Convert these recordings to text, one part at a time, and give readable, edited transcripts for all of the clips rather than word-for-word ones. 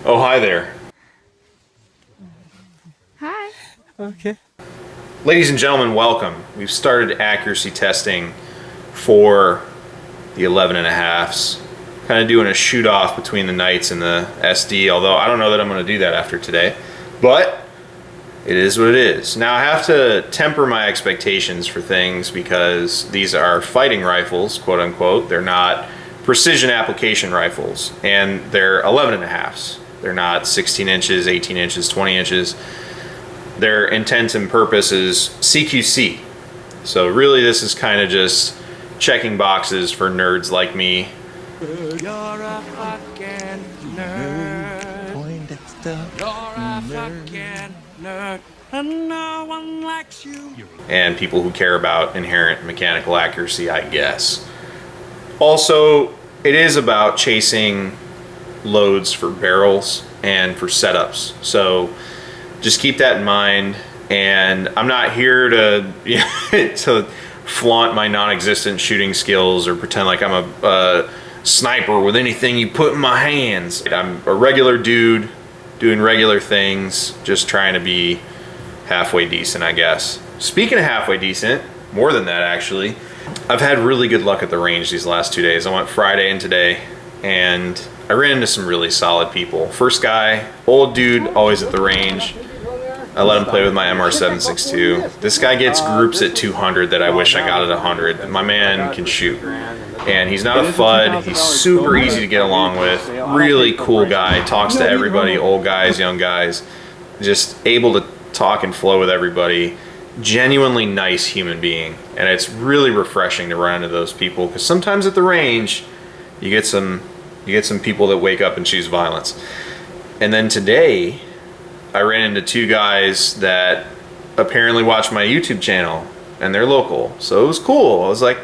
Oh, hi there. Hi. Okay. Ladies and gentlemen, welcome. We've started accuracy testing for the 11.5s. Kind of doing a shoot off between the Knights and the SD, although I don't know that I'm going to do that after today. But it is what it is. Now I have to temper my expectations for things because these are fighting rifles, quote unquote. They're not precision application rifles, and they're 11.5s. They're not 16 inches, 18 inches, 20 inches. Their intent and purpose is CQC. So really this is kind of just checking boxes for nerds like me. You're a fucking nerd. You're a fucking nerd. And no one likes you. And people who care about inherent mechanical accuracy, I guess. Also, it is about chasing loads for barrels and for setups. So just keep that in mind. And I'm not here to to flaunt my non-existent shooting skills or pretend like I'm a sniper with anything you put in my hands. I'm a regular dude doing regular things, just trying to be halfway decent, I guess. Speaking of halfway decent, more than that actually, I've had really good luck at the range these last 2 days. I went Friday and today, and I ran into some really solid people. First guy, old dude, always at the range. I let him play with my MR762. This guy gets groups at 200 that I wish I got at 100. My man can shoot. And he's not a FUD. He's super easy to get along with. Really cool guy. Talks to everybody, old guys, young guys. Just able to talk and flow with everybody. Genuinely nice human being. And it's really refreshing to run into those people, because sometimes at the range you get some people that wake up and choose violence. And then today I ran into two guys that apparently watch my YouTube channel, and they're local, so it was cool. I was like,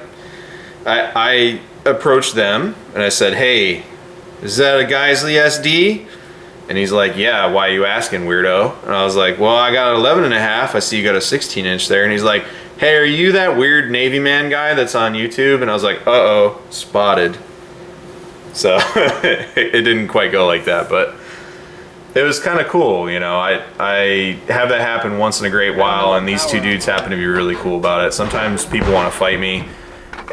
I approached them and I said, "Hey, is that a Geissele SD?" And he's like, "Yeah, why are you asking, weirdo?" And I was like, "Well, I got an 11.5. I see you got a 16 inch there." And he's like, "Hey, are you that weird Navy man guy that's on YouTube?" And I was like, "Uh-oh, spotted." So it didn't quite go like that, but it was kind of cool, you know. I have that happen once in a great while, and these two dudes happen to be really cool about it. Sometimes people want to fight me,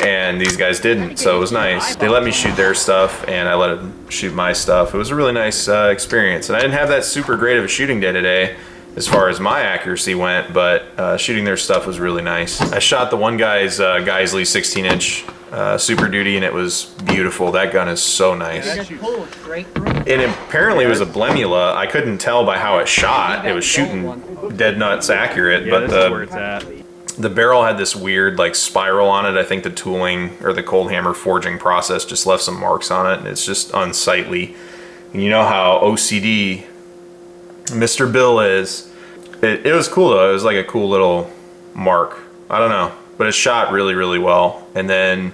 and these guys didn't, so it was nice. They let me shoot their stuff, and I let them shoot my stuff. It was a really nice experience, and I didn't have that super great of a shooting day today as far as my accuracy went, but shooting their stuff was really nice. I shot the one guy's Geissele 16-inch Super Duty, and it was beautiful. That gun is so nice. And apparently it was a Blemula. I couldn't tell by how it shot. It was shooting dead nuts accurate, but the barrel had this weird like spiral on it. I think the tooling or the cold hammer forging process just left some marks on it, and it's just unsightly. And you know how OCD Mr. Bill is. It was cool though. It was like a cool little mark. I don't know, but it shot really, really well. And then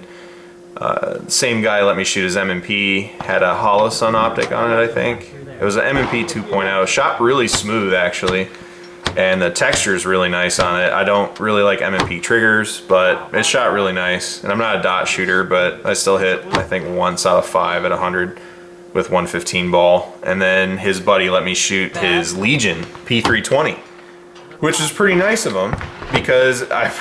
same guy let me shoot his M&P, had a hollow sun optic on it, I think. It was an M&P 2.0. Shot really smooth actually, and the texture is really nice on it. I don't really like M&P triggers, but it shot really nice. And I'm not a dot shooter, but I still hit, I think, once out of 5 at 100. with 115 ball, and then his buddy let me shoot his Legion P320, which is pretty nice of him because I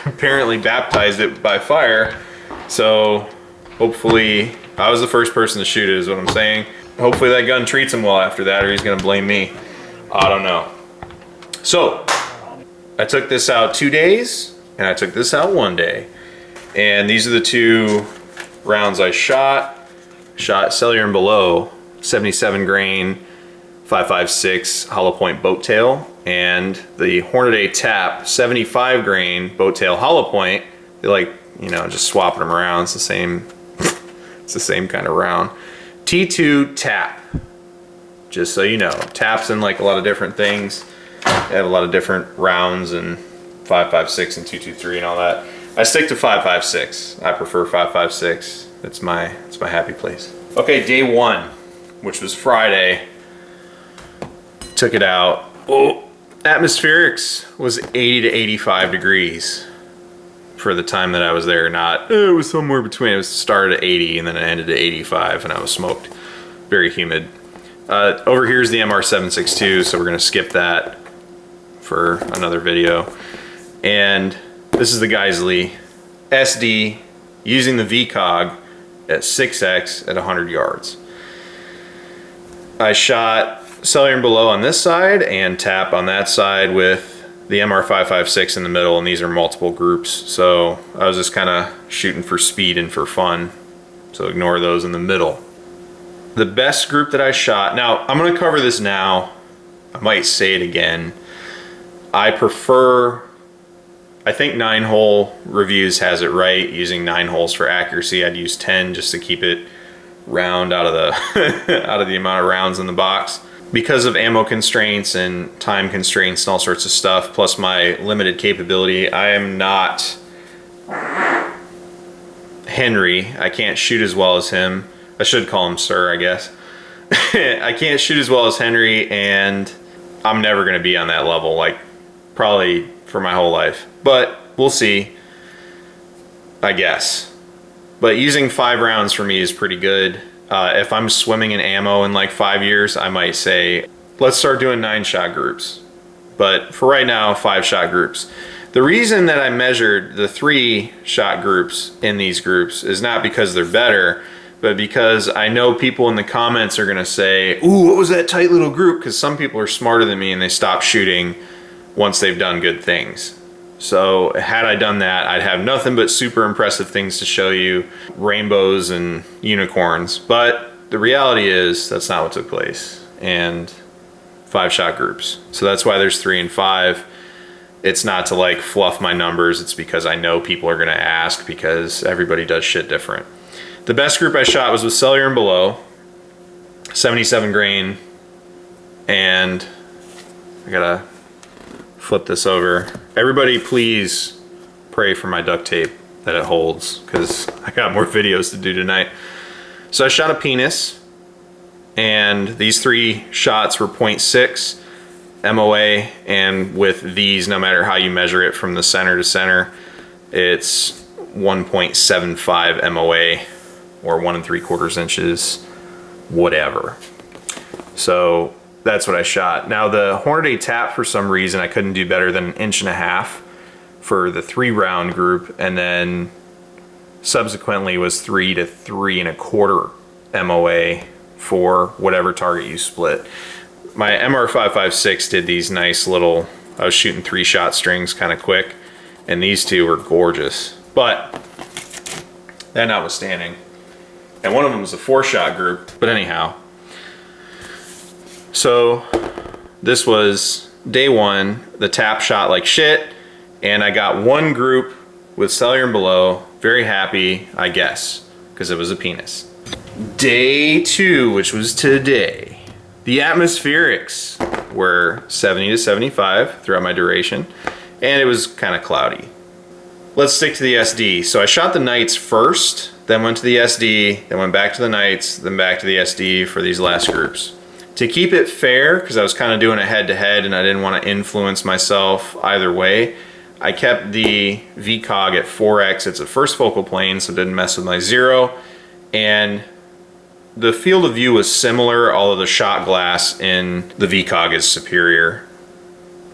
apparently baptized it by fire. So hopefully I was the first person to shoot it, is what I'm saying. Hopefully that gun treats him well after that, or he's gonna blame me. I don't know. So I took this out 2 days and I took this out 1 day, and these are the 2 rounds I shot cellular and below, 77 grain 5.56 hollow point boat tail, and the Hornady tap 75 grain boat tail hollow point. They like, you know, just swapping them around. It's the same it's the same kind of round. T2 tap, just so you know. Taps in like a lot of different things. They have a lot of different rounds, and 5.56 and 223 and all that. I stick to 5.56. I prefer 5.56. It's my happy place. Okay, day 1, which was Friday. Took it out. Oh, atmospherics was 80 to 85 degrees for the time that I was there. Not, it was somewhere between. It was started at 80 and then it ended at 85, and I was smoked. Very humid. Over here is the SR16, so we're gonna skip that for another video. And this is the Geissele SD using the VCOG at 6x at 100 yards. I shot cellular and below on this side and tap on that side with the MR556 in the middle, and these are multiple groups. So I was just kind of shooting for speed and for fun. So ignore those in the middle. The best group that I shot, now I'm gonna cover this now. I might say it again. I prefer, I think 9-hole reviews has it right, using 9 holes for accuracy. I'd use 10 just to keep it round out of the out of the amount of rounds in the box. Because of ammo constraints and time constraints and all sorts of stuff, plus my limited capability, I am not Henry. I can't shoot as well as him. I should call him sir, I guess. I can't shoot as well as Henry, and I'm never gonna be on that level, like probably for my whole life. But we'll see, I guess. But using 5 rounds for me is pretty good. If I'm swimming in ammo in like 5 years, I might say, let's start doing 9-shot groups. But for right now, 5-shot groups. The reason that I measured the 3-shot groups in these groups is not because they're better, but because I know people in the comments are gonna say, ooh, what was that tight little group? Because some people are smarter than me and they stop shooting once they've done good things. So had I done that, I'd have nothing but super impressive things to show you, rainbows and unicorns. But the reality is that's not what took place, and 5-shot groups. So that's why there's 3 and 5. It's not to like fluff my numbers, it's because I know people are gonna ask, because everybody does shit different. The best group I shot was with cellular and below, 77 grain, and I gotta flip this over. Everybody please pray for my duct tape that it holds, because I got more videos to do tonight. So I shot a penis, and these 3 shots were 0.6 MOA, and with these, no matter how you measure it from the center to center, it's 1.75 MOA, or 1 3/4 inches, whatever. So that's what I shot. Now the Hornady tap, for some reason, I couldn't do better than 1.5 inches for the 3-round group, and then subsequently was 3 to 3.25 MOA for whatever target you split. My MR556 did these nice little, I was shooting 3-shot strings kind of quick, and these 2 were gorgeous. But that notwithstanding, and one of them was a 4-shot group, but anyhow. So this was day 1. The tap shot like shit, and I got 1 group with cellular and below. Very happy, I guess, because it was a penis. Day 2, which was today, the atmospherics were 70 to 75 throughout my duration, and it was kind of cloudy. Let's stick to the SD. So I shot the nights first, then went to the SD, then went back to the nights, then back to the SD for these last groups. To keep it fair, because I was kind of doing a head-to-head and I didn't want to influence myself either way, I kept the VCOG at 4x. It's a first focal plane, so it didn't mess with my 0. And the field of view was similar, although the shot glass in the VCOG is superior,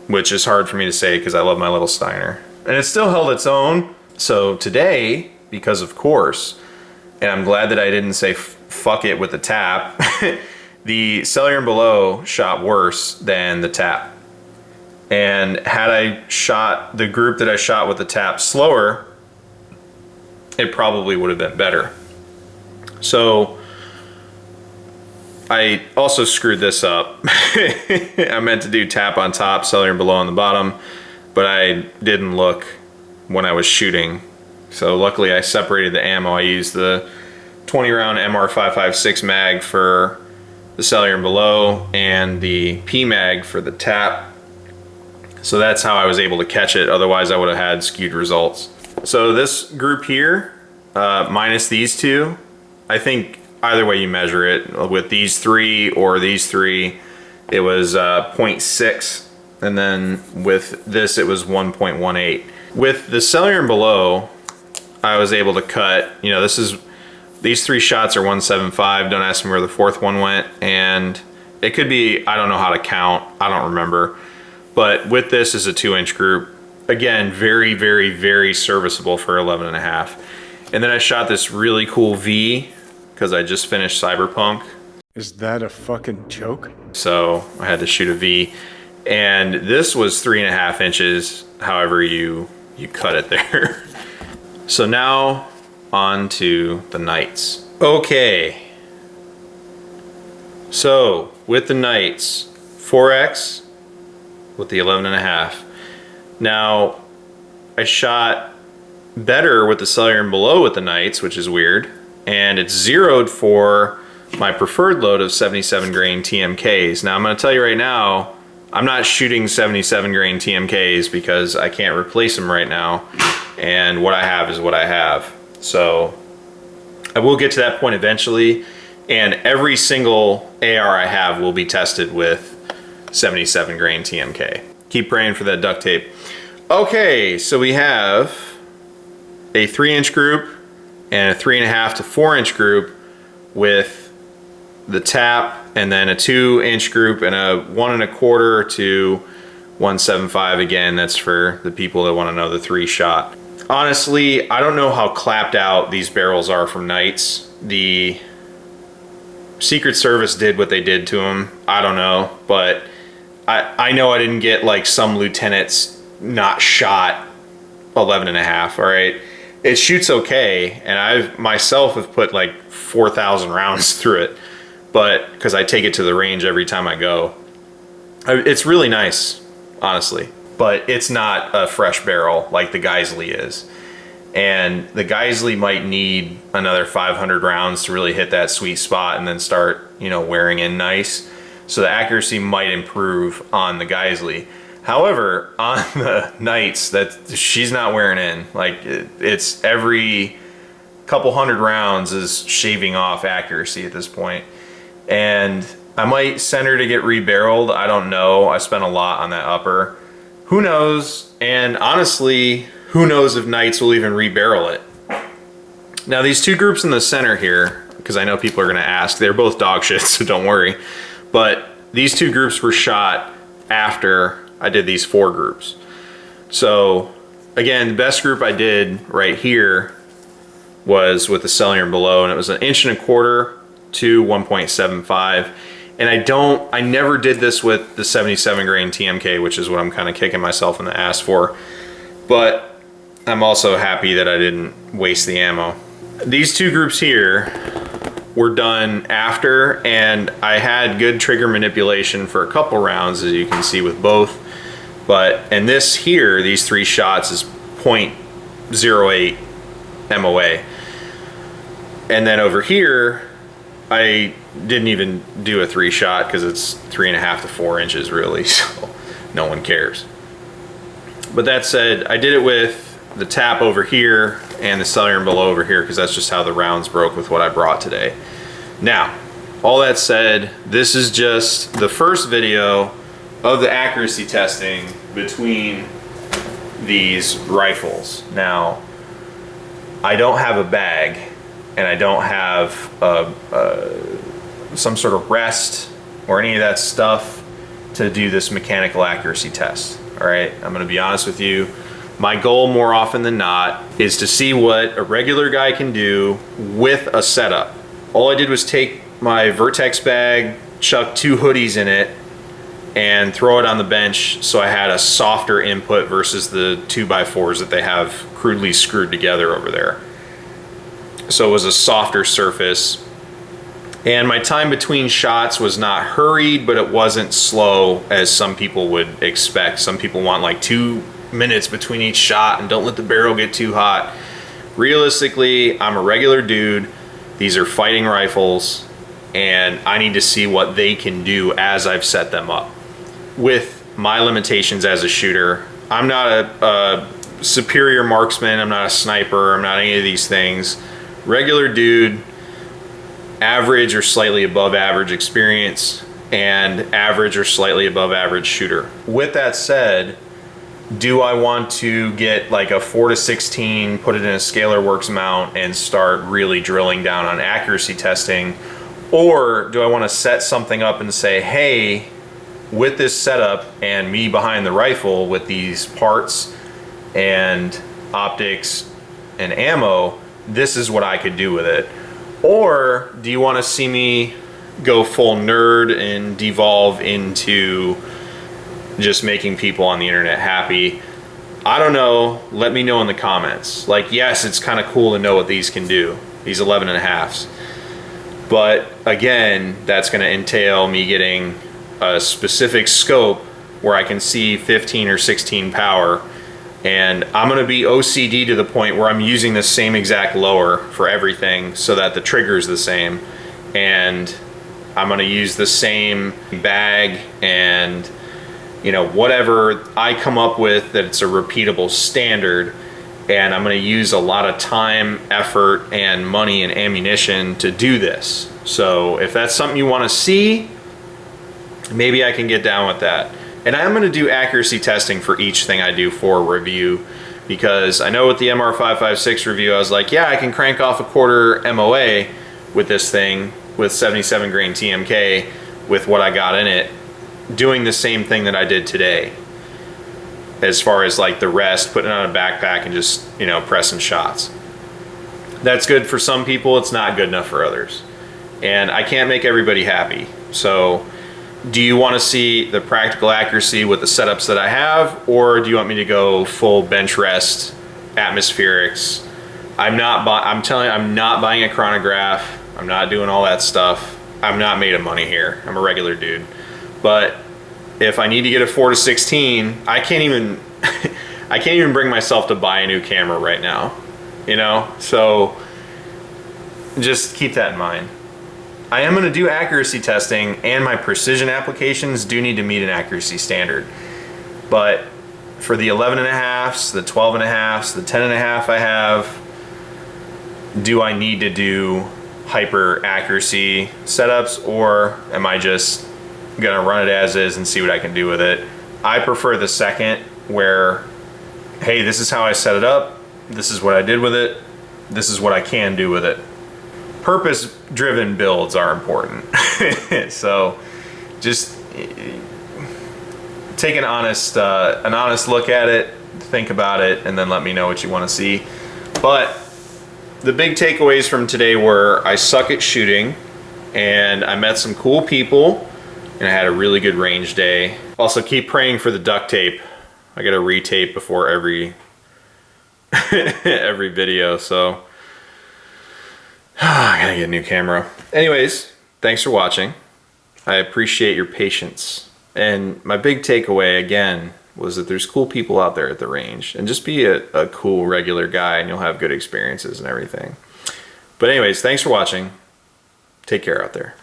which is hard for me to say because I love my little Steiner. And it still held its own. So today, because of course, and I'm glad that I didn't say fuck it with the tap, the cellular and below shot worse than the tap. And had I shot the group that I shot with the tap slower, it probably would have been better. So I also screwed this up. I meant to do tap on top, cellular and below on the bottom, but I didn't look when I was shooting. So luckily I separated the ammo. I used the 20 round MR556 mag for the cellular and below and the P mag for the tap. So that's how I was able to catch it. Otherwise I would have had skewed results. So this group here, minus these two, I think either way you measure it, with these three or these three, it was 0.6. And then with this, it was 1.18. With the cellular and below, I was able to cut, you know, these three shots are 175. Don't ask me where the fourth one went. And it could be, I don't know how to count. I don't remember. But with this is a 2-inch group. Again, very, very, very serviceable for 11.5. And then I shot this really cool V because I just finished Cyberpunk. Is that a fucking joke? So I had to shoot a V. And this was 3.5 inches, however you cut it there. So now on to the Knights. Okay. So with the Knights, 4X with the 11.5. Now I shot better with the cellular and below with the Knights, which is weird. And it's zeroed for my preferred load of 77 grain TMKs. Now I'm gonna tell you right now, I'm not shooting 77 grain TMKs because I can't replace them right now. And what I have is what I have. So I will get to that point eventually. And every single AR I have will be tested with 77 grain TMK. Keep praying for that duct tape. Okay, so we have a 3-inch group and a 3.5 to 4-inch group with the tap, and then a 2-inch group and a 1.25 to 175. Again, that's for the people that want to know the 3-shot. Honestly, I don't know how clapped out these barrels are from Knights. The Secret Service did what they did to them. I don't know, but I know I didn't get like some lieutenants not shot 11.5. All right. It shoots okay, and I myself have put like 4,000 rounds through it, but because I take it to the range every time I go. It's really nice, honestly, but it's not a fresh barrel like the Geissele is. And the Geissele might need another 500 rounds to really hit that sweet spot and then start, you know, wearing in nice. So the accuracy might improve on the Geissele. However, on the Knights, that she's not wearing in. Like it's every couple hundred rounds is shaving off accuracy at this point. And I might send her to get rebarreled. I don't know. I spent a lot on that upper. Who knows? And honestly, who knows if Knights will even rebarrel it. Now these two groups in the center here, because I know people are going to ask, they're both dog shit, so don't worry. But these two groups were shot after I did these 4 groups. So again, the best group I did right here was with the cellular and below, and it was 1.25 inches to 1.75. And I never did this with the 77 grain TMK, which is what I'm kind of kicking myself in the ass for. But I'm also happy that I didn't waste the ammo. These two groups here were done after, and I had good trigger manipulation for a couple rounds, as you can see with both. And this here, these 3 shots is 0.08 MOA. And then over here, I didn't even do a 3-shot because it's 3.5 to 4 inches really, so no one cares. But that said, I did it with the tap over here and the cellular and below over here because that's just how the rounds broke with what I brought today. Now, all that said, this is just the first video of the accuracy testing between these rifles. Now, I don't have a bag and I don't have a some sort of rest or any of that stuff to do this mechanical accuracy test. All right, I'm gonna be honest with you. My goal more often than not is to see what a regular guy can do with a setup. All I did was take my Vertex bag, chuck 2 hoodies in it, and throw it on the bench so I had a softer input versus the 2x4s that they have crudely screwed together over there. So it was a softer surface. And my time between shots was not hurried, but it wasn't slow as some people would expect. Some people want like 2 minutes between each shot and don't let the barrel get too hot. Realistically, I'm a regular dude. These are fighting rifles, and I need to see what they can do as I've set them up. With my limitations as a shooter, I'm not a superior marksman, I'm not a sniper, I'm not any of these things. Regular dude, average or slightly above average experience, and average or slightly above average shooter. With that said, do I want to get like a 4-16, put it in a Scalar Works mount and start really drilling down on accuracy testing? Or do I want to set something up and say, hey, with this setup and me behind the rifle with these parts and optics and ammo, this is what I could do with it? Or do you want to see me go full nerd and devolve into just making people on the internet happy? I don't know. Let me know in the comments. Like, yes, it's kind of cool to know what these can do, these 11.5s. But again, that's going to entail me getting a specific scope where I can see 15 or 16 power, and I'm going to be OCD to the point where I'm using the same exact lower for everything so that the trigger is the same, and I'm going to use the same bag and, you know, whatever I come up with that it's a repeatable standard, and I'm going to use a lot of time, effort, and money and ammunition to do this. So if that's something you want to see, maybe I can get down with that. And I'm going to do accuracy testing for each thing I do for review, because I know with the MR556 review, I was like, yeah, I can crank off a quarter MOA with this thing with 77 grain TMK with what I got in it, doing the same thing that I did today as far as like the rest, putting it on a backpack and just, you know, pressing shots. That's good for some people. It's not good enough for others. And I can't make everybody happy. So do you want to see the practical accuracy with the setups that I have, or do you want me to go full bench rest, atmospherics? I'm telling you, I'm not buying a chronograph. I'm not doing all that stuff. I'm not made of money here. I'm a regular dude. But if I need to get a 4-16, I can't even I can't even bring myself to buy a new camera right now, you know? So just keep that in mind. I am going to do accuracy testing, and my precision applications do need to meet an accuracy standard. But for the 11.5s, the 12.5s, the 10.5 I have, do I need to do hyper accuracy setups, or am I just going to run it as is and see what I can do with it? I prefer the second, where, hey, this is how I set it up, this is what I did with it, this is what I can do with it. Purpose-driven builds are important. So just take an honest look at it, think about it, and then let me know what you want to see. But the big takeaways from today were I suck at shooting, and I met some cool people, and I had a really good range day. Also, keep praying for the duct tape. I gotta retape before every every video, so I gotta get a new camera. Anyways, thanks for watching. I appreciate your patience. And my big takeaway, again, was that there's cool people out there at the range. And just be a cool, regular guy, and you'll have good experiences and everything. But anyways, thanks for watching. Take care out there.